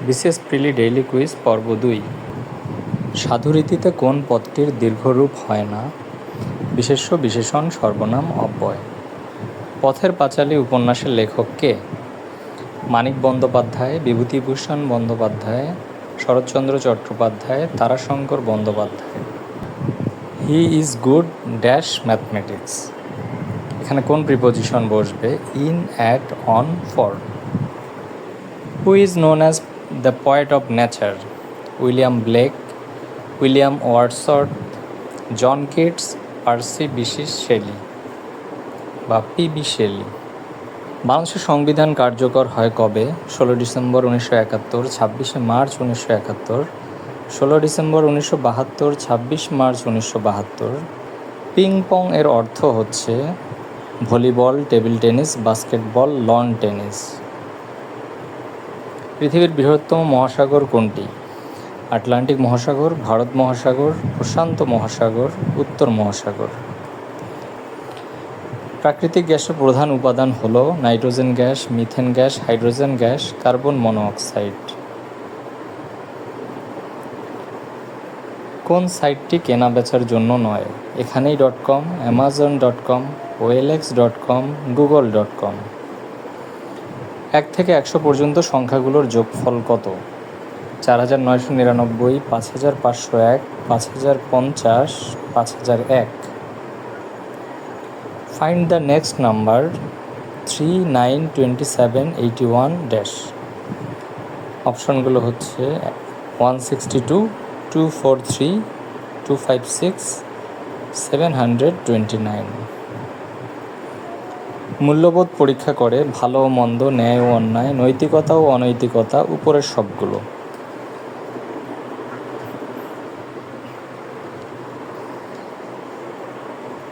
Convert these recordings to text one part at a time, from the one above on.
বিশেষ প্রিলি daily quiz পর্ব ২। সাধুরীতিতে কোন পদটির দীর্ঘরূপ হয় না? বিশেষ্য, বিশেষণ, সর্বনাম, অব্যয়। পথের পাঁচালী উপন্যাসের লেখক কে? Manik Bandyopadhyay, Bibhutibhushan Bandyopadhyay, Sharatchandra Chattopadhyay, Tarashankar Bandyopadhyay. He is good dash mathematics. এখানে কোন প্রিপোজিশন বসবে? In, at, on, for. Who is known as the poet of nature? William Blake, William Wordsworth, John Keats, Percy Bysshe Shelley বা পি.বি. শেলি। বাংলাদেশের সংবিধান কার্যকর হয় কবে? 16 December 1971, 26 March 1971, 16 December 1972, 26 March 1972। Ping pong এর অর্থ হচ্ছে volleyball, table tennis, basketball, loan tennis. পৃথিবীর বৃহত্তম মহাসাগর কোনটি? আটলান্টিক মহাসাগর, ভারত মহাসাগর, প্রশান্ত মহাসাগর, উত্তর মহাসাগর। প্রাকৃতিক গ্যাসের প্রধান উপাদান হল nitrogen gas, methane gas, hydrogen gas, carbon monoxide. কোন সাইটটি কেনা বেচার জন্য নয়? এখানেই.com, amazon.com, OLX.com, google.com। 1 থেকে 100 পর্যন্ত সংখ্যাগুলোর যোগফল কত? 4999, 5501, 5050, 5001। Find the next number 392781 dash. অপশনগুলো হচ্ছে 162, 243, 256, 729। মূল্যবোধ পরীক্ষা করে ভালো ও মন্দ, ন্যায় ও অন্যায়, নৈতিকতা ও অনৈতিকতা উপরের সবগুলো।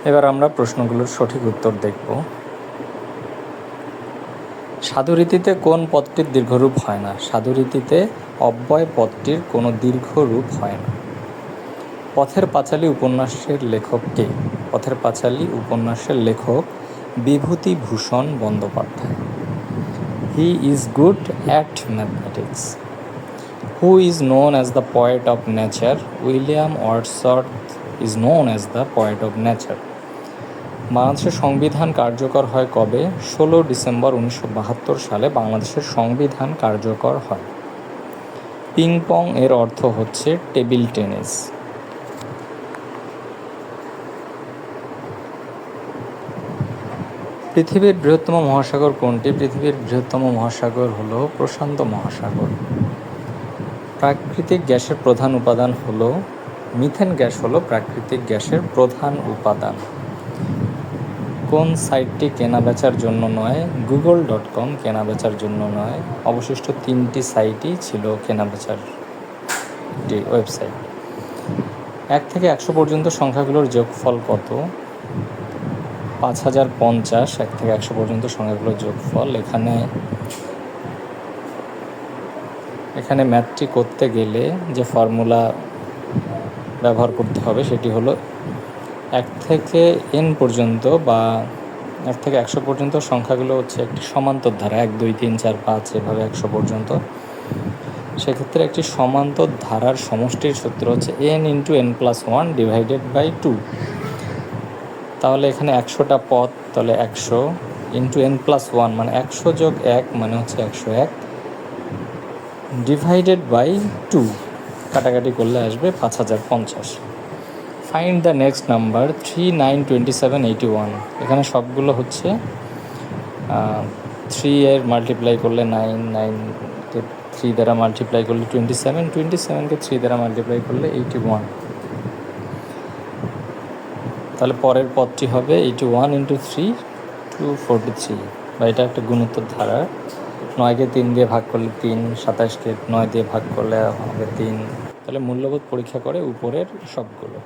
এবার আমরা প্রশ্নগুলোর সঠিক উত্তর দেখব। সাধুরীতিতে কোন পদটির দীর্ঘরূপ হয় না? সাধুরীতিতে অব্যয় পদটির কোনো দীর্ঘরূপ হয় না। পথের পাঁচালী উপন্যাসের লেখক কে? পথের পাঁচালী উপন্যাসের লেখক Bibhutibhushan Bandyopadhyay. He is good at mathematics. Who is known as the poet of nature? William Wordsworth is known as the poet of nature. বাংলাদেশের সংবিধান কার্যকর হয় কবে? 16 ডিসেম্বর 1972 সালে বাংলাদেশের সংবিধান কার্যকর হয়। পিং পং এর অর্থ হচ্ছে টেবিল টেনিস। পৃথিবীর বৃহত্তম মহাসাগর কোনটি? পৃথিবীর বৃহত্তম মহাসাগর হল প্রশান্ত মহাসাগর। প্রাকৃতিক গ্যাসের প্রধান উপাদান হল মিথেন গ্যাস। হলো প্রাকৃতিক গ্যাসের প্রধান উপাদান। কোন সাইটটি কেনা বেচার জন্য নয়? google.com কেনা বেচার জন্য নয়। অবশিষ্ট 3টি সাইটই ছিল কেনা বেচার একটি ওয়েবসাইট। 1 থেকে 100 পর্যন্ত সংখ্যাগুলোর যোগফল কত? 5050। 1 থেকে 100 পর্যন্ত সংখ্যাগুলোর যোগফল। এখানে ম্যাথটি করতে গেলে যে ফর্মুলা ব্যবহার করতে হবে সেটি হলো 1 থেকে n পর্যন্ত বা 1 থেকে 100 পর্যন্ত সংখ্যাগুলো হচ্ছে একটি সমান্তর ধারা, 1 2 3 4 5 এভাবে 100 পর্যন্ত। সেক্ষেত্রে একটি সমান্তর ধারার সমষ্টির সূত্র হচ্ছে n × n+1 / 2। তাহলে এখানে 100টা পদ, তাহলে 100 × n+1 মানে 100 যোগ 1 মানে হচ্ছে 101 / 2। কাটাকাটি করলে আসবে 5050। Find the next number 392781। এখানে সবগুলো হচ্ছে 3 এর মাল্টিপ্লাই করলে 9, 9কে 3 দ্বারা মাল্টিপ্লাই করলে 27, 27কে 3 দ্বারা মাল্টিপ্লাই করলে 81। তাহলে পরের পদটি হবে 81 × 3 243। বা এটা একটা গুণোত্তর ধারা। 9কে 3 দিয়ে ভাগ করলে 3, 27কে 9 দিয়ে ভাগ করলে হবে 3। তাহলে মূল্যবোধ পরীক্ষা করে উপরের সবগুলো।